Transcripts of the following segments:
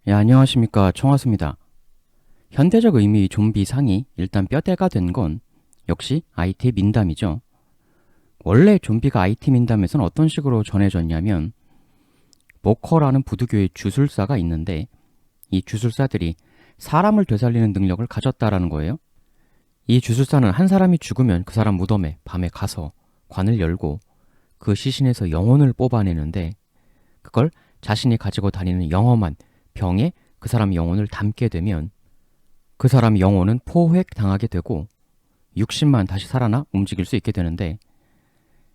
예, 안녕하십니까. 청하수입니다. 현대적 의미의 좀비 상이 일단 뼈대가 된 건 역시 IT 민담이죠. 원래 좀비가 IT 민담에서는 어떤 식으로 전해졌냐면 모커라는 부두교의 주술사가 있는데 이 주술사들이 사람을 되살리는 능력을 가졌다라는 거예요. 이 주술사는 한 사람이 죽으면 그 사람 무덤에 밤에 가서 관을 열고 그 시신에서 영혼을 뽑아내는데 그걸 자신이 가지고 다니는 영험한 병에 그 사람 영혼을 담게 되면 그 사람 영혼은 포획당하게 되고 육신만 다시 살아나 움직일 수 있게 되는데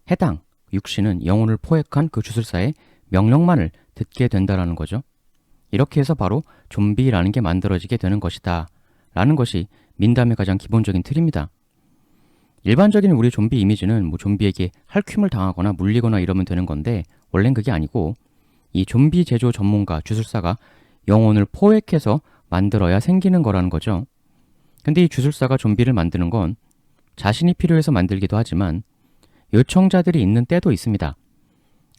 해당 육신은 영혼을 포획한 그 주술사의 명령만을 듣게 된다라는 거죠. 이렇게 해서 바로 좀비라는 게 만들어지게 되는 것이다 라는 것이 민담의 가장 기본적인 틀입니다. 일반적인 우리 좀비 이미지는 좀비에게 할퀴을 당하거나 물리거나 이러면 되는 건데 원래는 그게 아니고 이 좀비 제조 전문가 주술사가 영혼을 포획해서 만들어야 생기는 거라는 거죠. 근데 이 주술사가 좀비를 만드는 건 자신이 필요해서 만들기도 하지만 요청자들이 있는 때도 있습니다.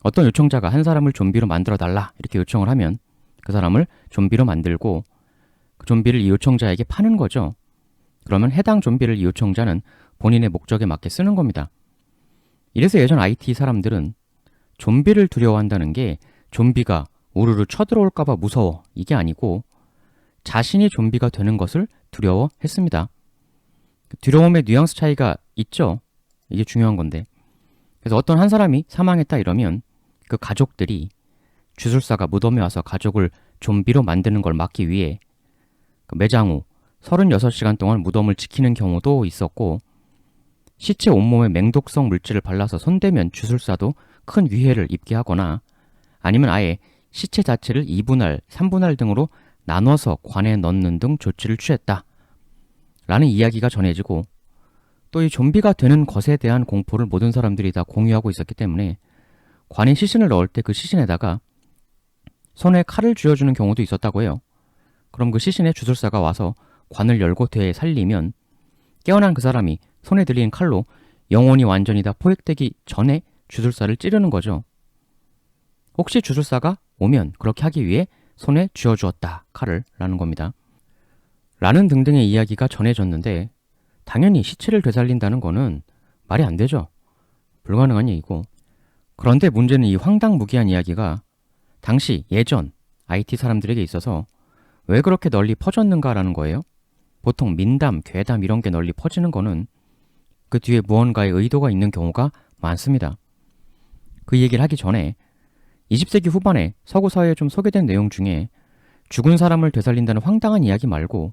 어떤 요청자가 한 사람을 좀비로 만들어 달라 이렇게 요청을 하면 그 사람을 좀비로 만들고 그 좀비를 이 요청자에게 파는 거죠. 그러면 해당 좀비를 이 요청자는 본인의 목적에 맞게 쓰는 겁니다. 이래서 예전 IT 사람들은 좀비를 두려워한다는 게 좀비가 우르르 쳐들어올까봐 무서워 이게 아니고 자신이 좀비가 되는 것을 두려워했습니다. 두려움의 뉘앙스 차이가 있죠. 이게 중요한 건데. 그래서 어떤 한 사람이 사망했다 이러면 그 가족들이 주술사가 무덤에 와서 가족을 좀비로 만드는 걸 막기 위해 그 매장 후 36시간 동안 무덤을 지키는 경우도 있었고 시체 온몸에 맹독성 물질을 발라서 손대면 주술사도 큰 위해를 입게 하거나 아니면 아예 시체 자체를 2분할, 3분할 등으로 나눠서 관에 넣는 등 조치를 취했다 라는 이야기가 전해지고 또 이 좀비가 되는 것에 대한 공포를 모든 사람들이 다 공유하고 있었기 때문에 관에 시신을 넣을 때 그 시신에다가 손에 칼을 쥐어주는 경우도 있었다고 해요. 그럼 그 시신에 주술사가 와서 관을 열고 되살리면 깨어난 그 사람이 손에 들린 칼로 영혼이 완전히 다 포획되기 전에 주술사를 찌르는 거죠. 혹시 주술사가 오면 그렇게 하기 위해 손에 쥐어주었다 칼을 라는 겁니다. 라는 등등의 이야기가 전해졌는데 당연히 시체를 되살린다는 거는 말이 안 되죠. 불가능한 얘기고. 그런데 문제는 이 황당무계한 이야기가 당시 예전 IT 사람들에게 있어서 왜 그렇게 널리 퍼졌는가라는 거예요. 보통 민담, 괴담 이런 게 널리 퍼지는 거는 그 뒤에 무언가의 의도가 있는 경우가 많습니다. 그 얘기를 하기 전에 20세기 후반에 서구 사회에 좀 소개된 내용 중에 죽은 사람을 되살린다는 황당한 이야기 말고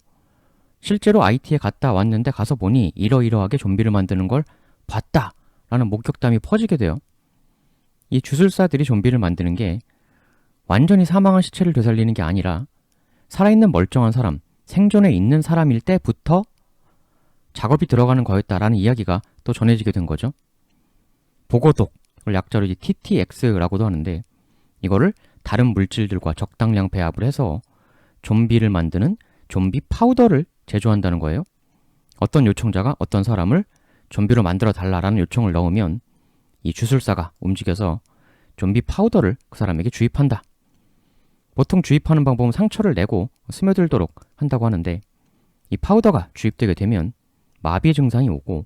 실제로 IT에 갔다 왔는데 가서 보니 이러이러하게 좀비를 만드는 걸 봤다 라는 목격담이 퍼지게 돼요. 이 주술사들이 좀비를 만드는 게 완전히 사망한 시체를 되살리는 게 아니라 살아있는 멀쩡한 사람, 생존에 있는 사람일 때부터 작업이 들어가는 거였다라는 이야기가 또 전해지게 된 거죠. 보고독을 약자로 TTX라고도 하는데 이거를 다른 물질들과 적당량 배합을 해서 좀비를 만드는 좀비 파우더를 제조한다는 거예요. 어떤 요청자가 어떤 사람을 좀비로 만들어 달라라는 요청을 넣으면 이 주술사가 움직여서 좀비 파우더를 그 사람에게 주입한다. 보통 주입하는 방법은 상처를 내고 스며들도록 한다고 하는데 이 파우더가 주입되게 되면 마비 증상이 오고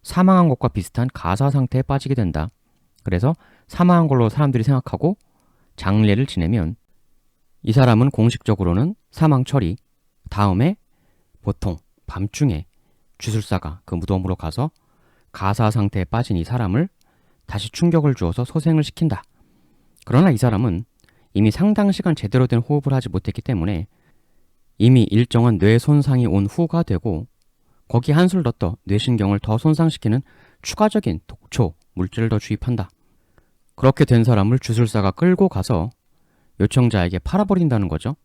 사망한 것과 비슷한 가사 상태에 빠지게 된다. 그래서 사망한 걸로 사람들이 생각하고 장례를 지내면 이 사람은 공식적으로는 사망 처리, 다음에 보통 밤중에 주술사가 그 무덤으로 가서 가사 상태에 빠진 이 사람을 다시 충격을 주어서 소생을 시킨다. 그러나 이 사람은 이미 상당 시간 제대로 된 호흡을 하지 못했기 때문에 이미 일정한 뇌 손상이 온 후가 되고 거기에 한술 더 뇌신경을 더 손상시키는 추가적인 독초, 물질을 더 주입한다. 그렇게 된 사람을 주술사가 끌고 가서 요청자에게 팔아버린다는 거죠.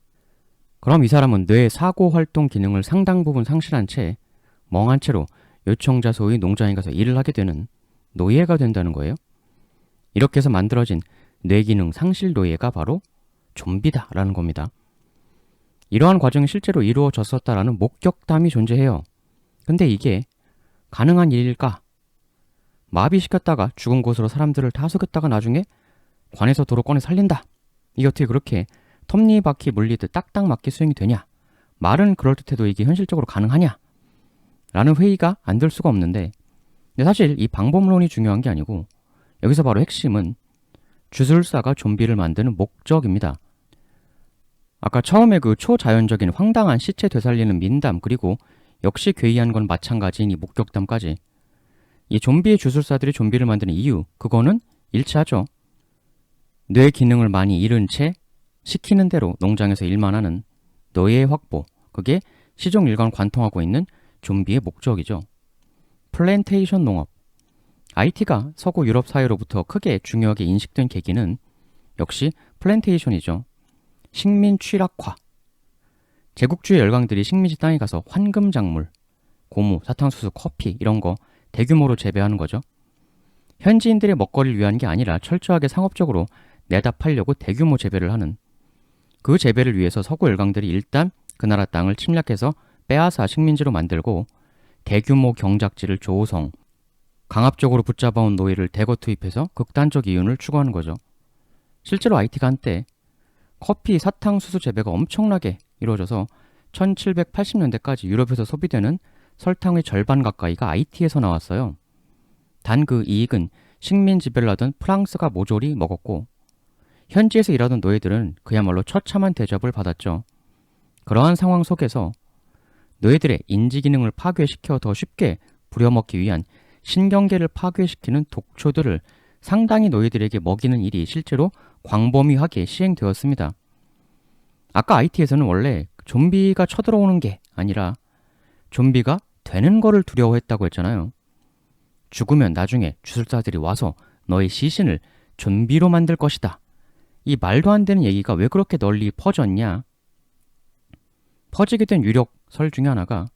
그럼 이 사람은 뇌 사고 활동 기능을 상당 부분 상실한 채 멍한 채로 요청자 소의 농장에 가서 일을 하게 되는 노예가 된다는 거예요. 이렇게 해서 만들어진 뇌기능 상실 노예가 바로 좀비다라는 겁니다. 이러한 과정이 실제로 이루어졌었다라는 목격담이 존재해요. 근데 이게 가능한 일일까? 마비시켰다가 죽은 곳으로 사람들을 다 속였다가 나중에 관에서 도로 꺼내 살린다. 이게 어떻게 그렇게 톱니바퀴 물리듯 딱딱 맞게 수행이 되냐? 말은 그럴듯해도 이게 현실적으로 가능하냐? 라는 회의가 안 될 수가 없는데, 근데 사실 이 방법론이 중요한 게 아니고 여기서 바로 핵심은 주술사가 좀비를 만드는 목적입니다. 아까 처음에 그 초자연적인 황당한 시체 되살리는 민담, 그리고 역시 괴이한 건 마찬가지인 이 목격담까지, 이 좀비의 주술사들이 좀비를 만드는 이유, 그거는 일치하죠. 뇌 기능을 많이 잃은 채 시키는 대로 농장에서 일만 하는 노예 확보, 그게 시종 일관 관통하고 있는 좀비의 목적이죠. 플랜테이션 농업. IT가 서구 유럽 사회로부터 크게 중요하게 인식된 계기는 역시 플랜테이션이죠. 식민 취락화. 제국주의 열강들이 식민지 땅에 가서 황금 작물, 고무, 사탕수수, 커피 이런 거 대규모로 재배하는 거죠. 현지인들의 먹거리를 위한 게 아니라 철저하게 상업적으로 내다 팔려고 대규모 재배를 하는, 그 재배를 위해서 서구 열강들이 일단 그 나라 땅을 침략해서 빼앗아 식민지로 만들고 대규모 경작지를 조성, 강압적으로 붙잡아온 노예를 대거 투입해서 극단적 이윤을 추구하는 거죠. 실제로 IT가 한때 커피, 사탕수수 재배가 엄청나게 이루어져서 1780년대까지 유럽에서 소비되는 설탕의 절반 가까이가 IT에서 나왔어요. 단 그 이익은 식민 지배를 하던 프랑스가 모조리 먹었고, 현지에서 일하던 노예들은 그야말로 처참한 대접을 받았죠. 그러한 상황 속에서 노예들의 인지 기능을 파괴시켜 더 쉽게 부려먹기 위한 신경계를 파괴시키는 독초들을 상당히 노예들에게 먹이는 일이 실제로 광범위하게 시행되었습니다. 아까 IT에서는 원래 좀비가 쳐들어오는 게 아니라 좀비가 되는 거를 두려워했다고 했잖아요. 죽으면 나중에 주술사들이 와서 너의 시신을 좀비로 만들 것이다. 이 말도 안 되는 얘기가 왜 그렇게 널리 퍼졌냐? 퍼지게 된 유력 설 중에 하나가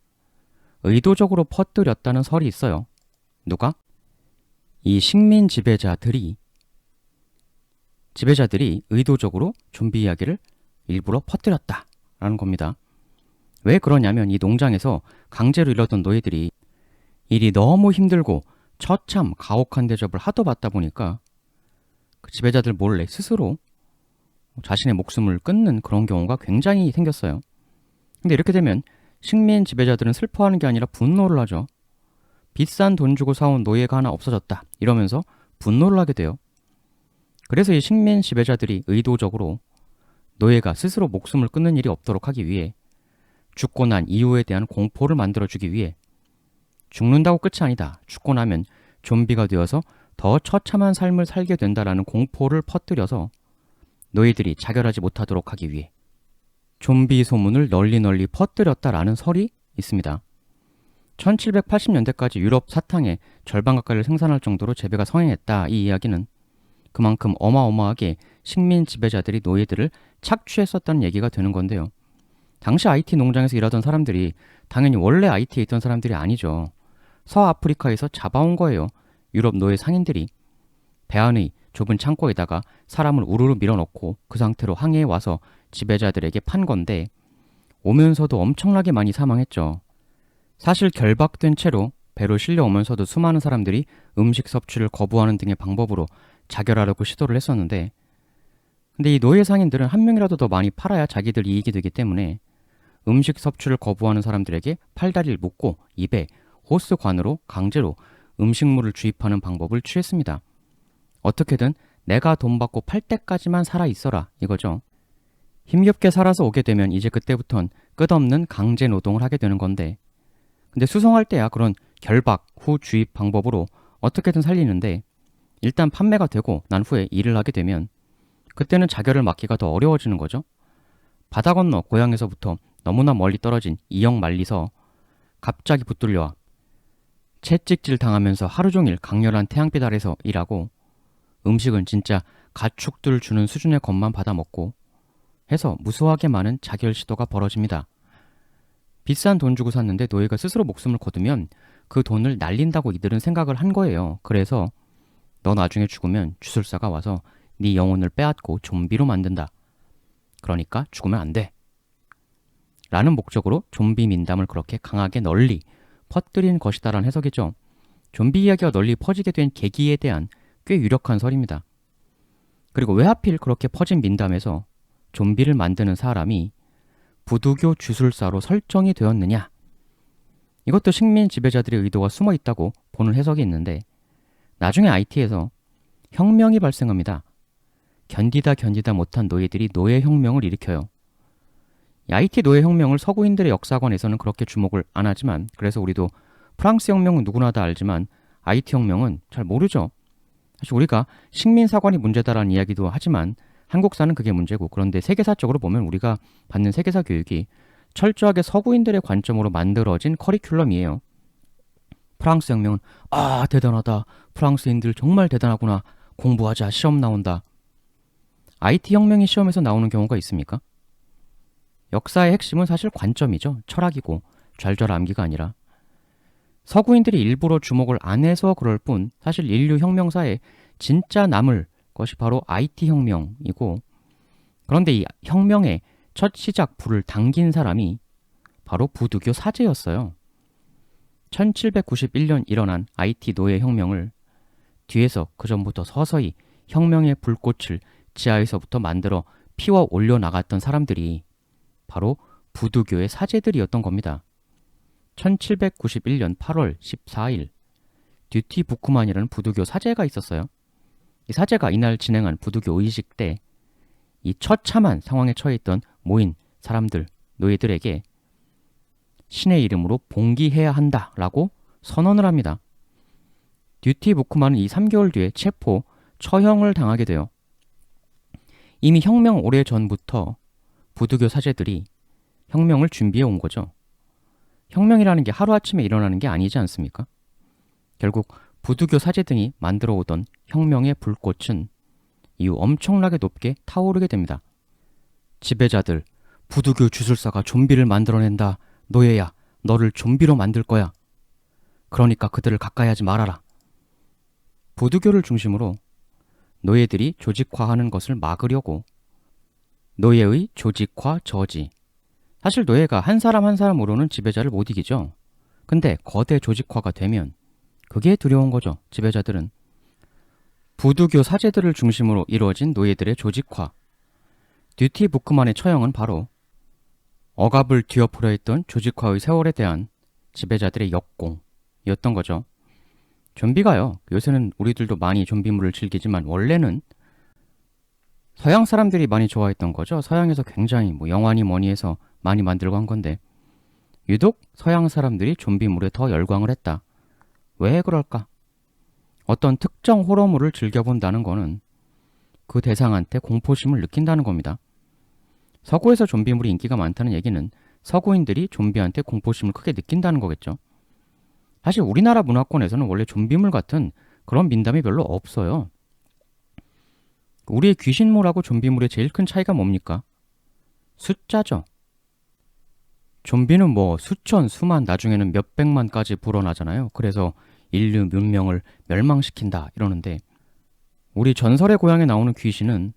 의도적으로 퍼뜨렸다는 설이 있어요. 누가? 이 식민 지배자들이 의도적으로 좀비 이야기를 일부러 퍼뜨렸다라는 겁니다. 왜 그러냐면 이 농장에서 강제로 일하던 노예들이 일이 너무 힘들고 처참 가혹한 대접을 하도 받다 보니까 그 지배자들 몰래 스스로 자신의 목숨을 끊는 그런 경우가 굉장히 생겼어요. 근데 이렇게 되면 식민 지배자들은 슬퍼하는 게 아니라 분노를 하죠. 비싼 돈 주고 사온 노예가 하나 없어졌다 이러면서 분노를 하게 돼요. 그래서 이 식민 지배자들이 의도적으로 노예가 스스로 목숨을 끊는 일이 없도록 하기 위해 죽고 난 이후에 대한 공포를 만들어주기 위해 죽는다고 끝이 아니다. 죽고 나면 좀비가 되어서 더 처참한 삶을 살게 된다라는 공포를 퍼뜨려서 노예들이 자결하지 못하도록 하기 위해 좀비 소문을 널리 퍼뜨렸다라는 설이 있습니다. 1780년대까지 유럽 사탕의 절반 가까이를 생산할 정도로 재배가 성행했다. 이 이야기는 그만큼 어마어마하게 식민 지배자들이 노예들을 착취했었다는 얘기가 되는 건데요. 당시 IT 농장에서 일하던 사람들이 당연히 원래 IT에 있던 사람들이 아니죠. 서아프리카에서 잡아온 거예요. 유럽 노예 상인들이 배 안의 좁은 창고에다가 사람을 우르르 밀어넣고 그 상태로 항해에 와서 지배자들에게 판 건데, 오면서도 엄청나게 많이 사망했죠. 사실 결박된 채로 배로 실려오면서도 수많은 사람들이 음식 섭취를 거부하는 등의 방법으로 자결하려고 시도를 했었는데, 근데 이 노예 상인들은 한 명이라도 더 많이 팔아야 자기들 이익이 되기 때문에 음식 섭취를 거부하는 사람들에게 팔다리를 묶고 입에 호스관으로 강제로 음식물을 주입하는 방법을 취했습니다. 어떻게든 내가 돈 받고 팔 때까지만 살아 있어라 이거죠. 힘겹게 살아서 오게 되면 이제 그때부턴 끝없는 강제 노동을 하게 되는 건데, 근데 수송할 때야 그런 결박 후 주입 방법으로 어떻게든 살리는데, 일단 판매가 되고 난 후에 일을 하게 되면 그때는 자결을 막기가 더 어려워지는 거죠. 바다 건너 고향에서부터 너무나 멀리 떨어진 이역 말리서 갑자기 붙들려와 채찍질 당하면서 하루 종일 강렬한 태양빛 아래서 일하고, 음식은 진짜 가축들 주는 수준의 것만 받아 먹고 해서 무수하게 많은 자결 시도가 벌어집니다. 비싼 돈 주고 샀는데 노예가 스스로 목숨을 거두면 그 돈을 날린다고 이들은 생각을 한 거예요. 그래서 너 나중에 죽으면 주술사가 와서 네 영혼을 빼앗고 좀비로 만든다. 그러니까 죽으면 안 돼. 라는 목적으로 좀비 민담을 그렇게 강하게 널리 퍼뜨린 것이다라는 해석이죠. 좀비 이야기가 널리 퍼지게 된 계기에 대한 꽤 유력한 설입니다. 그리고 왜 하필 그렇게 퍼진 민담에서 좀비를 만드는 사람이 부두교 주술사로 설정이 되었느냐? 이것도 식민 지배자들의 의도가 숨어 있다고 보는 해석이 있는데, 나중에 IT에서 혁명이 발생합니다. 견디다 못한 노예들이 노예혁명을 일으켜요. 이 IT 노예혁명을 서구인들의 역사관에서는 그렇게 주목을 안 하지만, 그래서 우리도 프랑스 혁명은 누구나 다 알지만 IT 혁명은 잘 모르죠. 사실 우리가 식민사관이 문제다라는 이야기도 하지만 한국사는 그게 문제고, 그런데 세계사적으로 보면 우리가 받는 세계사 교육이 철저하게 서구인들의 관점으로 만들어진 커리큘럼이에요. 프랑스 혁명은 대단하다. 프랑스인들 정말 대단하구나. 공부하자. 시험 나온다. IT 혁명이 시험에서 나오는 경우가 있습니까? 역사의 핵심은 사실 관점이죠. 철학이고 좌절 암기가 아니라. 서구인들이 일부러 주목을 안 해서 그럴 뿐, 사실 인류 혁명사에 진짜 남을 것이 바로 IT 혁명이고, 그런데 이 혁명의 첫 시작 불을 당긴 사람이 바로 부두교 사제였어요. 1791년 일어난 IT 노예 혁명을 뒤에서 그 전부터 서서히 혁명의 불꽃을 지하에서부터 만들어 피워 올려나갔던 사람들이 바로 부두교의 사제들이었던 겁니다. 1791년 8월 14일 듀티 부크만이라는 부두교 사제가 있었어요. 이 사제가 이날 진행한 부두교 의식 때 이 처참한 상황에 처해 있던 모인 사람들, 노예들에게 신의 이름으로 봉기해야 한다라고 선언을 합니다. 듀티 부크만은 이 3개월 뒤에 체포, 처형을 당하게 돼요. 이미 혁명 오래 전부터 부두교 사제들이 혁명을 준비해 온 거죠. 혁명이라는 게 하루아침에 일어나는 게 아니지 않습니까? 결국 부두교 사제 등이 만들어 오던 혁명의 불꽃은 이후 엄청나게 높게 타오르게 됩니다. 지배자들, 부두교 주술사가 좀비를 만들어낸다. 노예야, 너를 좀비로 만들 거야. 그러니까 그들을 가까이 하지 말아라. 부두교를 중심으로 노예들이 조직화하는 것을 막으려고 노예의 조직화 저지. 사실 노예가 한 사람 한 사람으로는 지배자를 못 이기죠. 근데 거대 조직화가 되면 그게 두려운 거죠. 지배자들은. 부두교 사제들을 중심으로 이루어진 노예들의 조직화. 듀티 부크만의 처형은 바로 억압을 뒤엎으려 했던 조직화의 세월에 대한 지배자들의 역공이었던 거죠. 좀비가요, 요새는 우리들도 많이 좀비물을 즐기지만 원래는 서양 사람들이 많이 좋아했던 거죠. 서양에서 굉장히 영화니 뭐니 해서 많이 만들고 한 건데, 유독 서양 사람들이 좀비물에 더 열광을 했다. 왜 그럴까? 어떤 특정 호러물을 즐겨본다는 거는 그 대상한테 공포심을 느낀다는 겁니다. 서구에서 좀비물이 인기가 많다는 얘기는 서구인들이 좀비한테 공포심을 크게 느낀다는 거겠죠. 사실 우리나라 문화권에서는 원래 좀비물 같은 그런 민담이 별로 없어요. 우리의 귀신물하고 좀비물의 제일 큰 차이가 뭡니까? 숫자죠. 좀비는 수천, 수만, 나중에는 몇백만까지 불어나잖아요. 그래서 인류 문명을 멸망시킨다 이러는데, 우리 전설의 고향에 나오는 귀신은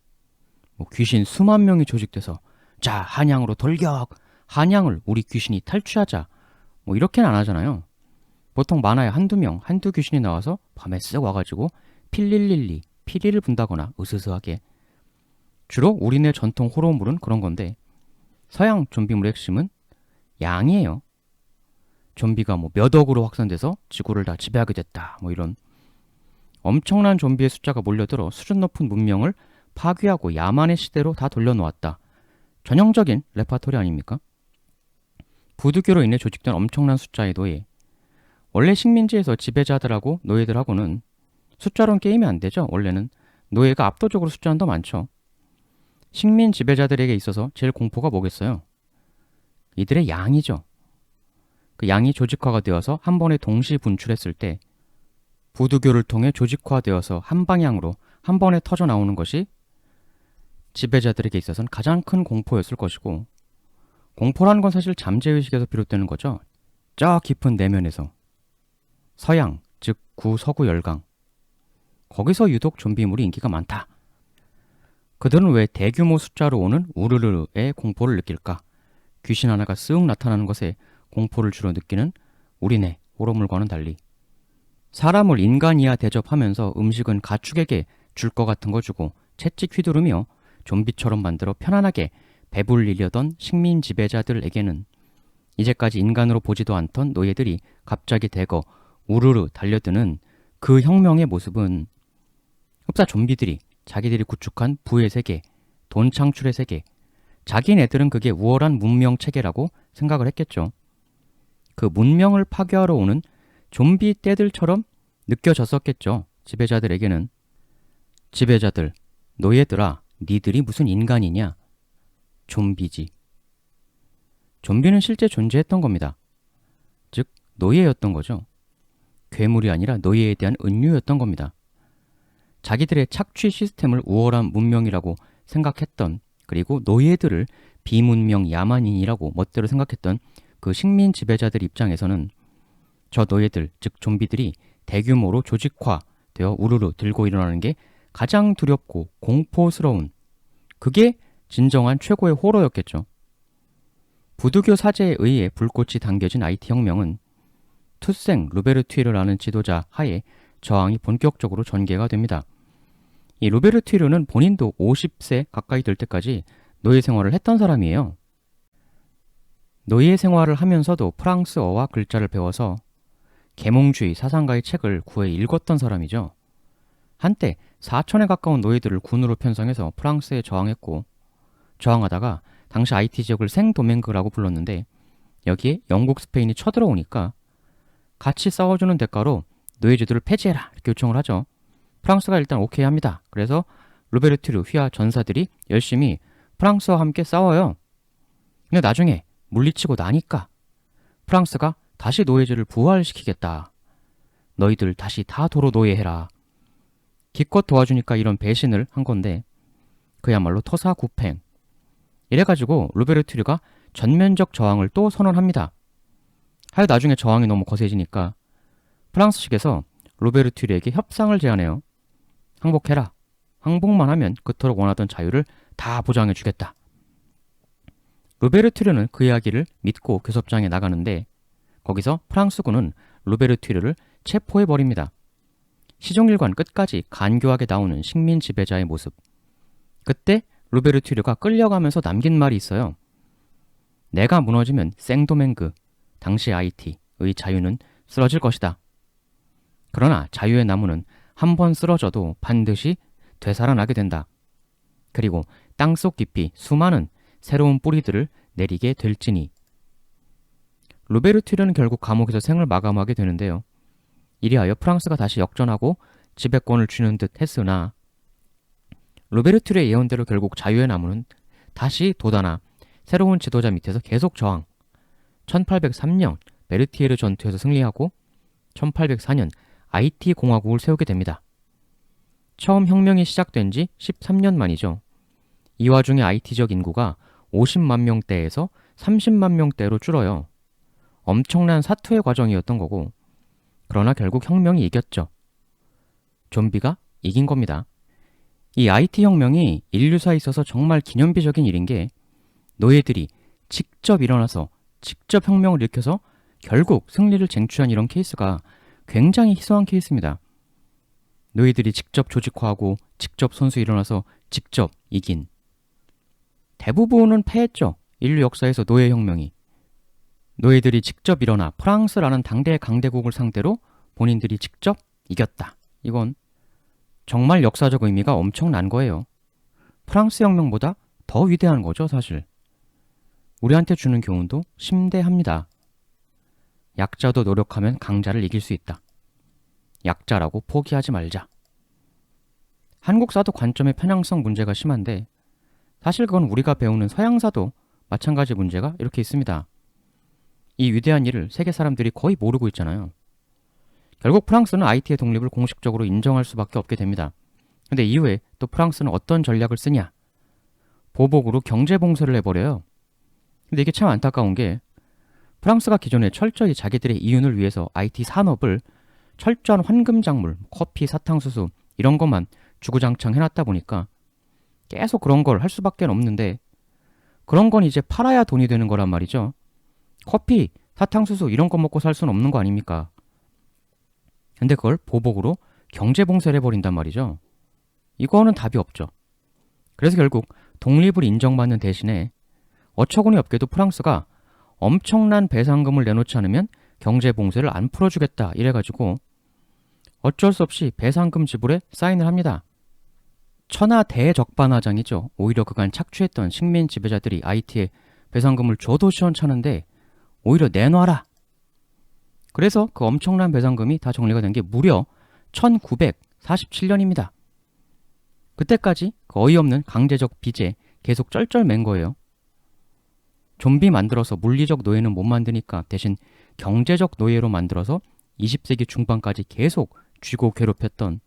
귀신 수만 명이 조직돼서 자, 한양으로 돌격! 한양을 우리 귀신이 탈취하자! 이렇게는 안 하잖아요. 보통 많아야 한두 명, 한두 귀신이 나와서 밤에 쓱 와가지고 필릴릴리, 피리를 분다거나 으스스하게. 주로 우리네 전통 호러물은 그런 건데, 서양 좀비물의 핵심은 양이에요. 좀비가 몇 억으로 확산돼서 지구를 다 지배하게 됐다. 이런 엄청난 좀비의 숫자가 몰려들어 수준 높은 문명을 파괴하고 야만의 시대로 다 돌려놓았다. 전형적인 레파토리 아닙니까? 부두교로 인해 조직된 엄청난 숫자의 노예. 원래 식민지에서 지배자들하고 노예들하고는 숫자로는 게임이 안 되죠. 원래는 노예가 압도적으로 숫자는 더 많죠. 식민 지배자들에게 있어서 제일 공포가 뭐겠어요? 이들의 양이죠. 그 양이 조직화가 되어서 한 번에 동시 분출했을 때 부두교를 통해 조직화되어서 한 방향으로 한 번에 터져 나오는 것이 지배자들에게 있어서는 가장 큰 공포였을 것이고, 공포라는 건 사실 잠재의식에서 비롯되는 거죠. 저 깊은 내면에서. 서양, 즉 구서구 열강. 거기서 유독 좀비물이 인기가 많다. 그들은 왜 대규모 숫자로 오는 우르르의 공포를 느낄까? 귀신 하나가 쓱 나타나는 것에 공포를 주로 느끼는 우리네 호러물과는 달리, 사람을 인간이야 대접하면서 음식은 가축에게 줄 것 같은 거 주고 채찍 휘두르며 좀비처럼 만들어 편안하게 배불리려던 식민 지배자들에게는 이제까지 인간으로 보지도 않던 노예들이 갑자기 대거 우르르 달려드는 그 혁명의 모습은 흡사 좀비들이 자기들이 구축한 부의 세계, 돈 창출의 세계, 자기네들은 그게 우월한 문명 체계라고 생각을 했겠죠. 그 문명을 파괴하러 오는 좀비 떼들처럼 느껴졌었겠죠. 지배자들에게는. 지배자들, 노예들아, 니들이 무슨 인간이냐? 좀비지. 좀비는 실제 존재했던 겁니다. 즉, 노예였던 거죠. 괴물이 아니라 노예에 대한 은유였던 겁니다. 자기들의 착취 시스템을 우월한 문명이라고 생각했던, 그리고 노예들을 비문명 야만인이라고 멋대로 생각했던 그 식민 지배자들 입장에서는 저 노예들, 즉 좀비들이 대규모로 조직화되어 우르르 들고 일어나는 게 가장 두렵고 공포스러운, 그게 진정한 최고의 호러였겠죠. 부두교 사제에 의해 불꽃이 당겨진 IT 혁명은 투생 루베르튜르라는 지도자 하에 저항이 본격적으로 전개가 됩니다. 이 루베르튜르는 본인도 50세 가까이 될 때까지 노예 생활을 했던 사람이에요. 노예 생활을 하면서도 프랑스어와 글자를 배워서 계몽주의 사상가의 책을 구해 읽었던 사람이죠. 한때 4천에 가까운 노예들을 군으로 편성해서 프랑스에 저항했고, 저항하다가 당시 IT 지역을 생도맹그라고 불렀는데 여기에 영국, 스페인이 쳐들어오니까 같이 싸워주는 대가로 노예제도를 폐지해라 이렇게 요청을 하죠. 프랑스가 일단 오케이 합니다. 그래서 루베르튜르 휘하 전사들이 열심히 프랑스와 함께 싸워요. 근데 나중에 물리치고 나니까 프랑스가 다시 노예제를 부활시키겠다. 너희들 다시 다 도로 노예해라. 기껏 도와주니까 이런 배신을 한 건데 그야말로 토사구팽. 이래가지고 루베르튜르가 전면적 저항을 또 선언합니다. 하여 나중에 저항이 너무 거세지니까 프랑스 측에서 루베르튜르에게 협상을 제안해요. 항복해라. 항복만 하면 그토록 원하던 자유를 다 보장해주겠다. 루베르튜르는 그 이야기를 믿고 교섭장에 나가는데 거기서 프랑스군은 루베르튜르를 체포해버립니다. 시종일관 끝까지 간교하게 나오는 식민 지배자의 모습. 그때 루베르튜르가 끌려가면서 남긴 말이 있어요. 내가 무너지면 생도맹그, 당시 IT의 자유는 쓰러질 것이다. 그러나 자유의 나무는 한 번 쓰러져도 반드시 되살아나게 된다. 그리고 땅속 깊이 수많은 새로운 뿌리들을 내리게 될지니. 루베르튜르는 결국 감옥에서 생을 마감하게 되는데요. 이리하여 프랑스가 다시 역전하고 지배권을 쥐는 듯 했으나 루베르튜르의 예언대로 결국 자유의 나무는 다시 돋아나 새로운 지도자 밑에서 계속 저항. 1803년 베르티에르 전투에서 승리하고 1804년 IT 공화국을 세우게 됩니다. 처음 혁명이 시작된 지 13년 만이죠. 이 와중에 IT 지역 인구가 50만 명대에서 30만 명대로 줄어요. 엄청난 사투의 과정이었던 거고, 그러나 결국 혁명이 이겼죠. 좀비가 이긴 겁니다. 이 IT 혁명이 인류사에 있어서 정말 기념비적인 일인 게 노예들이 직접 일어나서 직접 혁명을 일으켜서 결국 승리를 쟁취한 이런 케이스가 굉장히 희소한 케이스입니다. 노예들이 직접 조직화하고 직접 선수 일어나서 직접 이긴. 대부분은 패했죠. 인류 역사에서 노예혁명이. 노예들이 직접 일어나 프랑스라는 당대 강대국을 상대로 본인들이 직접 이겼다. 이건 정말 역사적 의미가 엄청난 거예요. 프랑스 혁명보다 더 위대한 거죠, 사실. 우리한테 주는 교훈도 심대합니다. 약자도 노력하면 강자를 이길 수 있다. 약자라고 포기하지 말자. 한국사도 관점의 편향성 문제가 심한데 사실 그건 우리가 배우는 서양사도 마찬가지 문제가 이렇게 있습니다. 이 위대한 일을 세계 사람들이 거의 모르고 있잖아요. 결국 프랑스는 IT의 독립을 공식적으로 인정할 수밖에 없게 됩니다. 근데 이후에 또 프랑스는 어떤 전략을 쓰냐? 보복으로 경제 봉쇄를 해버려요. 근데 이게 참 안타까운 게 프랑스가 기존에 철저히 자기들의 이윤을 위해서 IT 산업을 철저한 황금 작물, 커피, 사탕수수 이런 것만 주구장창 해놨다 보니까 계속 그런 걸 할 수밖에 없는데 그런 건 이제 팔아야 돈이 되는 거란 말이죠. 커피, 사탕수수 이런 거 먹고 살 수는 없는 거 아닙니까? 근데 그걸 보복으로 경제 봉쇄를 해버린단 말이죠. 이거는 답이 없죠. 그래서 결국 독립을 인정받는 대신에 어처구니 없게도 프랑스가 엄청난 배상금을 내놓지 않으면 경제 봉쇄를 안 풀어주겠다 이래가지고 어쩔 수 없이 배상금 지불에 사인을 합니다. 천하 대적반하장이죠. 오히려 그간 착취했던 식민 지배자들이 IT에 배상금을 줘도 시원찮은데 오히려 내놔라. 그래서 그 엄청난 배상금이 다 정리가 된 게 무려 1947년입니다. 그때까지 그 어이없는 강제적 빚에 계속 쩔쩔맨 거예요. 좀비 만들어서 물리적 노예는 못 만드니까 대신 경제적 노예로 만들어서 20세기 중반까지 계속 쥐고 괴롭혔던,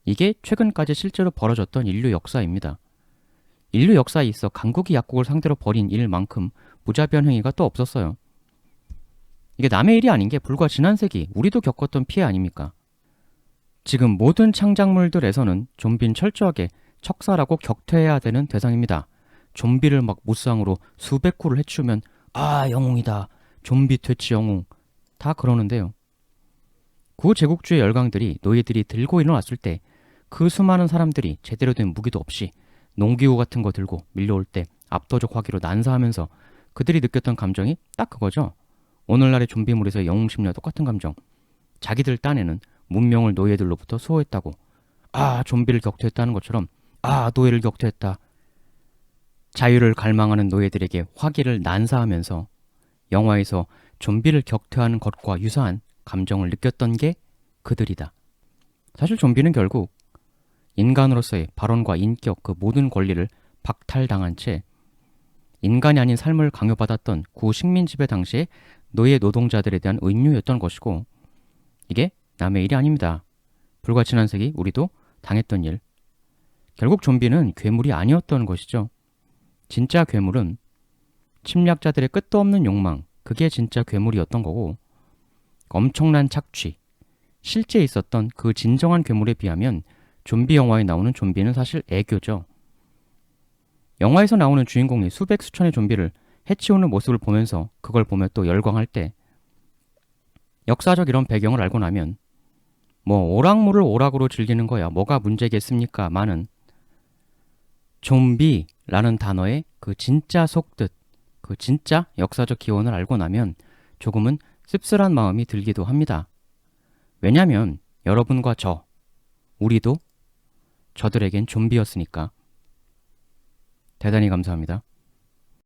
이게 최근까지 실제로 벌어졌던 인류 역사입니다. 인류 역사에 있어 강국이 약국을 상대로 벌인 일만큼 무자비한 행위가 또 없었어요. 이게 남의 일이 아닌 게 불과 지난 세기 우리도 겪었던 피해 아닙니까? 지금 모든 창작물들에서는 좀비는 철저하게 척살하고 격퇴해야 되는 대상입니다. 좀비를 막 무쌍으로 수백 구를 해치우면 아 영웅이다, 좀비 퇴치 영웅 다 그러는데요. 구제국주의 열강들이 노예들이 들고 일어났을 때 그 수많은 사람들이 제대로 된 무기도 없이 농기구 같은 거 들고 밀려올 때 압도적 화기로 난사하면서 그들이 느꼈던 감정이 딱 그거죠. 오늘날의 좀비물에서 영웅심리와 똑같은 감정. 자기들 딴에는 문명을 노예들로부터 수호했다고, 아 좀비를 격퇴했다는 것처럼 아 노예를 격퇴했다. 자유를 갈망하는 노예들에게 화기를 난사하면서 영화에서 좀비를 격퇴하는 것과 유사한 감정을 느꼈던 게 그들이다. 사실 좀비는 결국 인간으로서의 발언과 인격 그 모든 권리를 박탈당한 채 인간이 아닌 삶을 강요받았던 구식민 지배 당시의 노예 노동자들에 대한 은유였던 것이고, 이게 남의 일이 아닙니다. 불과 지난 세기 우리도 당했던 일. 결국 좀비는 괴물이 아니었던 것이죠. 진짜 괴물은 침략자들의 끝도 없는 욕망, 그게 진짜 괴물이었던 거고, 엄청난 착취, 실제 있었던 그 진정한 괴물에 비하면 좀비 영화에 나오는 좀비는 사실 애교죠. 영화에서 나오는 주인공이 수백 수천의 좀비를 해치우는 모습을 보면서 그걸 보며 또 열광할 때, 역사적 이런 배경을 알고 나면 뭐 오락물을 오락으로 즐기는 거야 뭐가 문제겠습니까? 많은 좀비라는 단어의 그 진짜 속뜻, 그 진짜 역사적 기원을 알고 나면 조금은 씁쓸한 마음이 들기도 합니다. 왜냐면 여러분과 우리도 저들에겐 좀비였으니까. 대단히 감사합니다.